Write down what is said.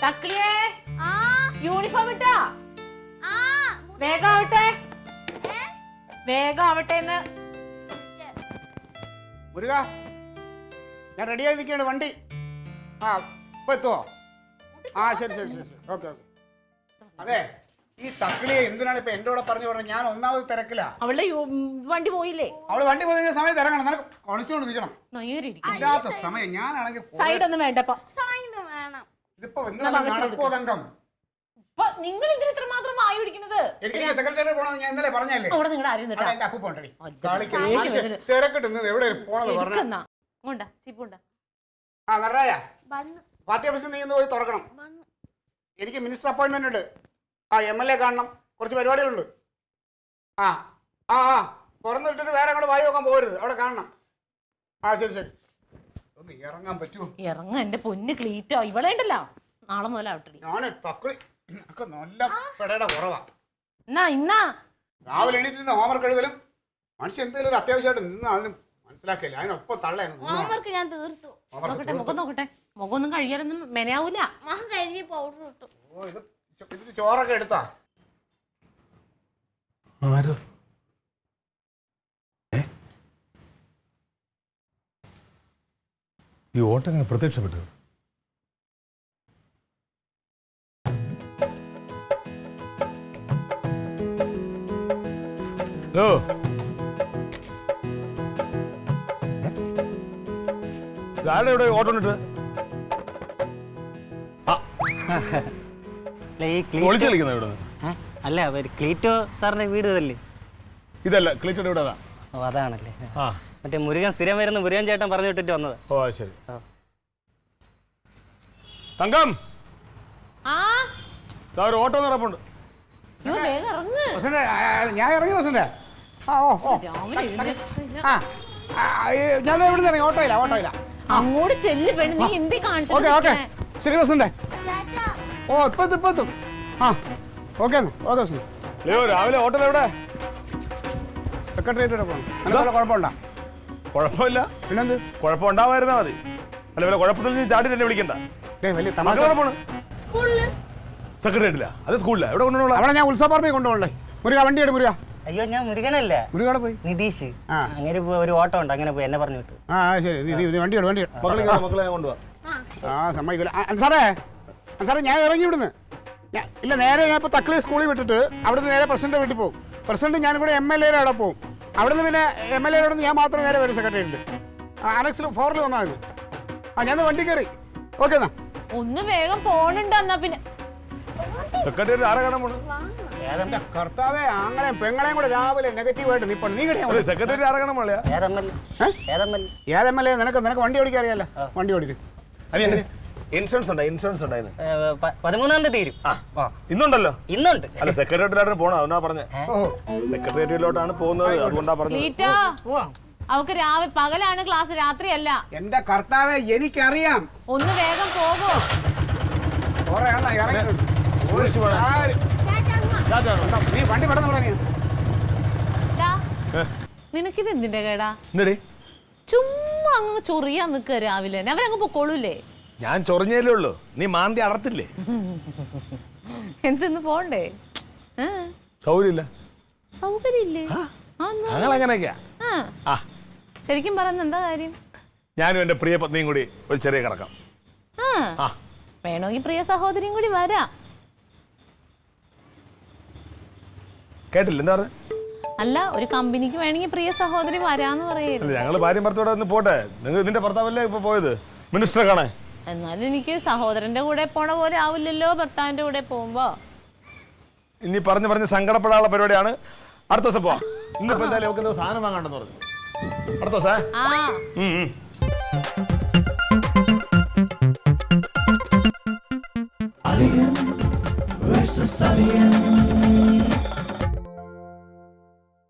തക്കളിയേ uniform ഇട്ടാ വേഗം ആവട്ടെ വേഗം ആവട്ടെ എന്ന് മുരുക ഞാൻ റെഡിയായി നിൽക്കുകയാണ് വണ്ടി. ആ ഇപ്പൊ എത്തുവോ? ആ ശരി ശരി ശരി ഓക്കെ ഓക്കെ. അതെ ഈ തക്കളിയെ എന്തിനാണ് ഇപ്പൊ എന്റെ കൂടെ പറഞ്ഞു പറഞ്ഞത്? ഞാൻ ഒന്നാമത് തിരക്കില്ല. അവളുടെ വണ്ടി പോയില്ലേ? അവള് വണ്ടി പോയി സമയത്ത് ഇറങ്ങണം. നിനക്ക് കളിച്ചോണ്ട് നിൽക്കണം. ഇല്ലാത്ത സമയം ഞാനാണെങ്കിൽ സൈഡ് ഒന്നും വേണ്ടപ്പോ ഇതിപ്പോ നടക്കുവോ തങ്കം? നിങ്ങൾ ഇതിന് ഇത്ര മാത്രം വായു പിടിക്കുന്നത്? എനിക്ക് സെക്രട്ടറി പോണെന്ന് ഞാൻ ഇന്നലെ പറഞ്ഞല്ലേ. അവിടെ നിങ്ങളുടെ ആരും എന്റെ അപ്പു പോണ്ടടി തിരക്കിട്ട് എവിടെ പോണെന്ന് പറഞ്ഞ. ആ നടരായ പാർട്ടി ഓഫീസിൽ നീ ഇന്ന് പോയി തുറക്കണം. എനിക്ക് മിനിസ്റ്റർ അപ്പോയിന്റ്മെന്റ് ഉണ്ട്. ആ MLA കാണണം. കുറച്ച് പരിപാടികളുണ്ട്. ആ ആ ആ തുറന്നിട്ടിട്ട് വേറെ അങ്ങോട്ട് വായു നോക്കാൻ പോകരുത്. അവിടെ കാണണം. ആ ശരി ശരി. ഒന്ന് ഇറങ്ങാൻ പറ്റുമോ? ഇറങ്ങ എന്റെ പൊന്ന് ക്ലീറ്റോ. ഇവളെ ഉണ്ടല്ലോ നാളെ മുതലാവട്ടെ. ഞാൻ തക്കളി ഒക്കെ നല്ല പെടയുടെ കുറവാ. രാവിലെ എണീറ്റിരുന്ന ഹോംവർക്ക് എഴുതലും മനുഷ്യ എന്തെങ്കിലും ഒരു അത്യാവശ്യമായിട്ട് നിന്ന് അതിന് മനസ്സിലാക്കില്ല. അതിനൊപ്പം തള്ളയായിരുന്നു. മുഖം നോക്കട്ടെ. മുഖമൊന്നും കഴിയാനൊന്നും മെനയാവൂല. ഓ ഇത് ചോറൊക്കെ എടുത്താ? ഈ ഓട്ടം എങ്ങനെ പ്രത്യക്ഷപ്പെട്ടു? ഹലോ ആരുടെ ഇവിടെ ഓട്ടം ഇട്ട് ഒളിച്ചു കളിക്കുന്ന ഇവിടെ? അല്ല ക്ലീറ്റോ സാറിന്റെ വീട് ഇതല്ലേ? ഇതല്ല, ക്ലീറ്റോയുടെ ഇവിടെ. ഓ അതാണല്ലേ. മറ്റേ മുരുകൻ സ്ഥിരം വരുന്ന മുരുകൻ ചേട്ടൻ പറഞ്ഞു വിട്ടിട്ട് വന്നത്. ഓ ശരി. തങ്കം ഒരു ഓട്ടോ നടപ്പുണ്ട്. ഞാൻ ഇറങ്ങി ബസ്സിന്റെ. ഞാൻ ഇവിടെ ഇറങ്ങി. ഓട്ടോയില്ല ഓട്ടോയില്ല. അങ്ങോട്ട് ചെല്ലു പെണ്ണ്. നീ എന്തി കാണിച്ചു? ഓക്കെ ഓക്കെ ശരി ബസ്സിന്റെ. ഓ ഇപ്പൊ എത്തും. ആ ഓക്കെ ഓക്കെ ബസ്സിന്റെ. രാവിലെ ഓട്ടോയിൽ എവിടെ? സെക്രട്ടേറിയറ്റ് വരെ പോകണം. നിനക്ക് കുഴപ്പമുണ്ടോ? കുഴപ്പമില്ല. പിന്നെന്ത് കുഴപ്പം ഉണ്ടാവായിരുന്നാ മതി. അല്ല വല്ല കുഴപ്പത്തിൽ നീ ചാടി തന്നെ വിളിക്കണ്ട. വലിയ തമാശ. സെക്രട്ടേറിയറ്റില്ല, അത് സ്കൂളില്ല. എവിടെ കൊണ്ടുപോകണം? അവിടെ ഞാൻ ഉത്സവ പറമ്പിൽ കൊണ്ടുപോകണേ. മുരുക വണ്ടി എടു. മുരുക അയ്യോ ഞാൻ മുരുകനല്ല, മുരുകടെ പോയി നിതീഷ്. അങ്ങനെ ഒരു ഓട്ടോ ഉണ്ട്, അങ്ങനെ പോയി എന്നെ പറഞ്ഞു വിട്ടു. ആ ശരി വണ്ടി വണ്ടി മക്കളെ കൊണ്ടുപോവാ. ആ സമ്മതിക്കില്ല. സാറേ ഞാൻ ഇറങ്ങി ഇവിടുന്ന്. ഇല്ല നേരെ ഞാൻ ഇപ്പോൾ തക്കളി സ്കൂളിൽ വിട്ടിട്ട് അവിടുന്ന് നേരെ പ്രസിഡന്റ് വീട്ടിൽ പോകും. പ്രസിഡന്റ് ഞാനും കൂടെ MLA അവിടെ പോകും. അവിടുന്ന് പിന്നെ MLA അവിടെ നിന്ന് ഞാൻ മാത്രം നേരെ വരും സെക്രട്ടറിയുണ്ട്. അനക്സിൽ 4 വന്നാൽ മതി. ആ ഞാൻ വണ്ടി കയറി. ഓക്കെ എന്നാ ഒന്ന് വേഗം പോണുണ്ടോ? എന്നാ പിന്നെ സെക്രട്ടേറിയറ്റ് ആരെ കാണാൻ പോണു? കർത്താവേ ആങ്ങളെയും പെങ്ങളെയും കൂടെ രാവിലെ നെഗറ്റീവായിട്ട് നീ സെക്രട്ടേറിയറ്റ് ആരെ കാണാൻ പോളയാ? ഏത് MLA? നിനക്ക് വണ്ടി ഓടിക്കാൻ അറിയാലോ. വണ്ടി ഓടിക്കും. ഇൻഷുറൻസ് ഉണ്ടോ? ഇൻഷുറൻസ് ഉണ്ടായിരുന്നു. 13-ാം തീയതി തീരും. ഇന്നുണ്ടല്ലോ. ഇന്നുണ്ട്. അല്ല സെക്രട്ടേറിയറ്റിലാണ് പോണോ? അവനാ പറഞ്ഞേ. സെക്രട്ടേറിയറ്റിലോട്ടാണ് പോകുന്നത്. അതുകൊണ്ടാ പറഞ്ഞത്. അവക്ക് രാവിലെ പകലാണ് ക്ലാസ്, രാത്രിയല്ല. എന്റെ കർത്താവേ എനിക്കറിയാം. ഒന്ന് വേഗം പോകോ. നീ വണ്ടി പെട്ടെന്ന്. നിനക്കിത് എന്തിന്റെ കേടാ? എന്തടി ചുമ്മാ അങ്ങ് ചൊറിയാൻ നിൽക്കുക രാവിലെ. അവരങ്ങ് പൊക്കോളൂല്ലേ? ഞാൻ ചൊറിഞ്ഞല്ലേ ഉള്ളൂ, നീ മാന്തി അടർത്തില്ലേ? എന്തെന്ന് പോണ്ടേ? സൗകര്യമില്ല. സൗകര്യമില്ലേ? അങ്ങനെയൊക്കെയാ. ശരിക്കും പറയുന്ന എന്താ കാര്യം? ഞാനും എന്റെ പ്രിയ പത്നിയും കൂടി ഒരു ചെറിയ കറക്കാം. വേണമെങ്കിൽ പ്രിയ സഹോദരിയും കൂടി വരാം. കേട്ടില്ല എന്താ പറഞ്ഞ? അല്ല, ഒരു കമ്പനിക്ക് വേണമെങ്കിൽ പ്രിയ സഹോദരി വരാന്ന് പറയുന്നത്. ഞങ്ങള് ഭാര്യയും ഭർത്താവോടെ ഒന്ന് പോട്ടെ. നിങ്ങൾ നിന്റെ ഭർത്താവല്ലേ ഇപ്പൊ പോയത് മിനിസ്റ്ററെ കാണാൻ? എന്നാലും എനിക്ക് സഹോദരന്റെ കൂടെ പോണ പോലെ ആവില്ലല്ലോ ഭർത്താവിന്റെ കൂടെ പോകുമ്പോ. ഇനി പറഞ്ഞ് സങ്കടപ്പെടാനുള്ള പരിപാടിയാണ്. അടുത്ത ദിവസം പോവാം. ഇന്നിപ്പോ എന്തായാലും നമുക്ക് സാധനം വാങ്ങാണ്ടെന്ന് പറഞ്ഞു. അടുത്ത ദിവസം